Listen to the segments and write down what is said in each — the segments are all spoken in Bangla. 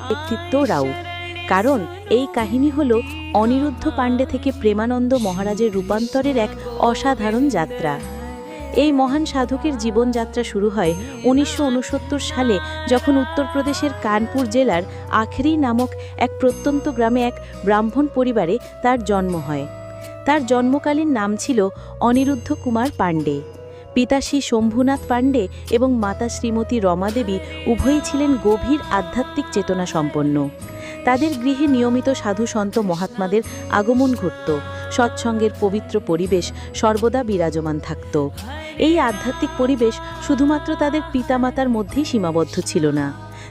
ব্যক্তিত্বরাও। কারণ এই কাহিনী হল অনিরুদ্ধ পাণ্ডে থেকে প্রেমানন্দ মহারাজের রূপান্তরের এক অসাধারণ যাত্রা। এই মহান সাধকের জীবনযাত্রা শুরু হয় 1969 সালে, যখন উত্তরপ্রদেশের কানপুর জেলার আখরি নামক এক প্রত্যন্ত গ্রামে এক ব্রাহ্মণ পরিবারে তার জন্ম হয়। তার জন্মকালীন নাম ছিল অনিরুদ্ধ কুমার পাণ্ডে। পিতা শ্রী শম্ভুনাথ পাণ্ডে এবং মাতা শ্রীমতী রমাদেবী উভয়ই ছিলেন গভীর আধ্যাত্মিক চেতনা সম্পন্ন। তাদের গৃহে নিয়মিত সাধু সন্ত মহাত্মাদের আগমন ঘটত। সৎসঙ্গের পবিত্র পরিবেশ সর্বদা বিরাজমান থাকত। এই আধ্যাত্মিক পরিবেশ শুধুমাত্র তাদের পিতামাতার মধ্যেই সীমাবদ্ধ ছিল না।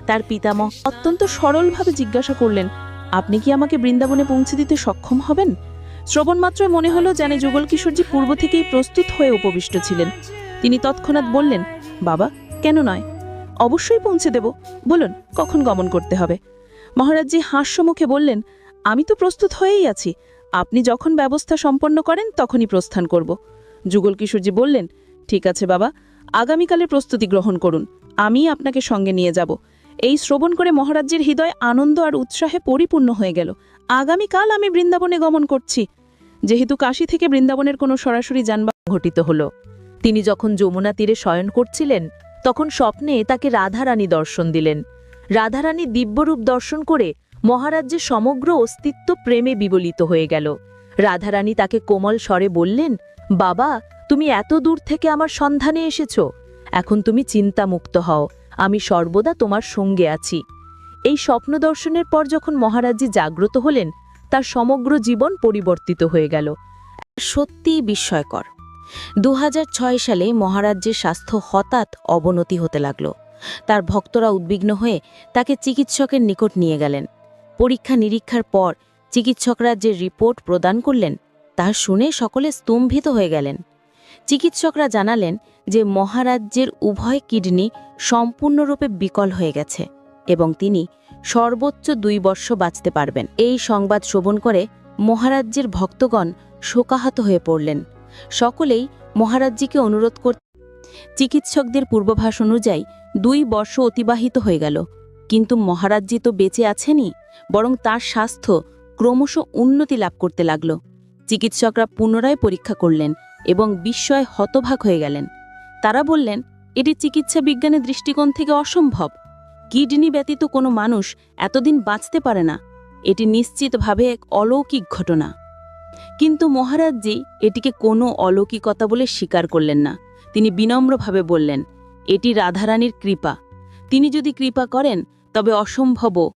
তার পিতামহ অত্যন্ত সরলভাবে জিজ্ঞাসা করলেন, আপনি কি আমাকে বৃন্দাবনে পৌঁছে দিতে সক্ষম হবেন? শ্রবণ মাত্রই মনে হলো যেন যুগল কিশোরজি পূর্ব থেকেই প্রস্তুত হয়ে উপবিষ্ট ছিলেন। তিনি তৎক্ষণাৎ বললেন, বাবা, কেন নয়, অবশ্যই পৌঁছে দেব। বলুন, কখন গমন করতে হবে? মহারাজজি হাস্যমুখে বললেন, আমি তো প্রস্তুত হয়েই আছি। আপনি যখন ব্যবস্থা সম্পন্ন করেন তখনই প্রস্থান করব। যুগল কিশোরজি বললেন, ঠিক আছে বাবা, আগামীকালের প্রস্তুতি গ্রহণ করুন, আমি আপনাকে সঙ্গে নিয়ে যাব। এই শ্রবণ করে মহারাজজির হৃদয় আনন্দ আর উৎসাহে পরিপূর্ণ হয়ে গেল। আগামীকাল আমি বৃন্দাবনে গমন করছি। যেহেতু কাশী থেকে বৃন্দাবনের কোনো সরাসরি যানবাহন ঘটিত হল। তিনি যখন যমুনা তীরে শয়ন করছিলেন, তখন স্বপ্নে তাকে রাধারানী দর্শন দিলেন। রাধারানী দিব্যরূপ দর্শন করে মহারাজ্যের সমগ্র অস্তিত্ব প্রেমে বিবলিত হয়ে গেল। রাধারানী তাকে কোমল স্বরে বললেন, বাবা, তুমি এত দূর থেকে আমার সন্ধানে এসেছ, এখন তুমি চিন্তামুক্ত হও, আমি সর্বদা তোমার সঙ্গে আছি। এই স্বপ্ন দর্শনের পর যখন মহারাজজি জাগ্রত হলেন, তার সমগ্র জীবন পরিবর্তিত হয়ে গেল। সত্যিই বিস্ময়কর। 2006 সালে মহারাজ্যের স্বাস্থ্য হঠাৎ অবনতি হতে লাগল। তার ভক্তরা উদ্বিগ্ন হয়ে তাকে চিকিৎসকের নিকট নিয়ে গেলেন। পরীক্ষা নিরীক্ষার পর চিকিৎসকরা যে রিপোর্ট প্রদান করলেন, তা শুনে সকলে স্তম্ভিত হয়ে গেলেন। চিকিৎসকরা জানালেন যে মহারাজ্যের উভয় কিডনি সম্পূর্ণরূপে বিকল হয়ে গেছে এবং তিনি সর্বোচ্চ 2 বর্ষ বাঁচতে পারবেন। এই সংবাদ শ্রবণ করে মহারাজ্যের ভক্তগণ শোকাহত হয়ে পড়লেন। সকলেই মহারাজজিকে অনুরোধ করতে। চিকিৎসকদের পূর্বাভাস অনুযায়ী 2 বর্ষ অতিবাহিত হয়ে গেল, কিন্তু মহারাজজি তো বেঁচে আছেনই, বরং তার স্বাস্থ্য ক্রমশ উন্নতি লাভ করতে লাগল। চিকিৎসকরা পুনরায় পরীক্ষা করলেন এবং বিস্ময়ে হতবাক হয়ে গেলেন। তারা বললেন, এটি চিকিৎসা বিজ্ঞানের দৃষ্টিকোণ থেকে অসম্ভব। কিডনি ব্যতীত কোনো মানুষ এতদিন বাঁচতে পারে না। এটি নিশ্চিতভাবে এক অলৌকিক ঘটনা। কিন্তু মহারাজজি এটিকে কোনো অলৌকিকতা বলে স্বীকার করলেন না। তিনি বিনম্রভাবে বললেন, এটি রাধারানীর কৃপা। তিনি যদি কৃপা করেন তবে অসম্ভবও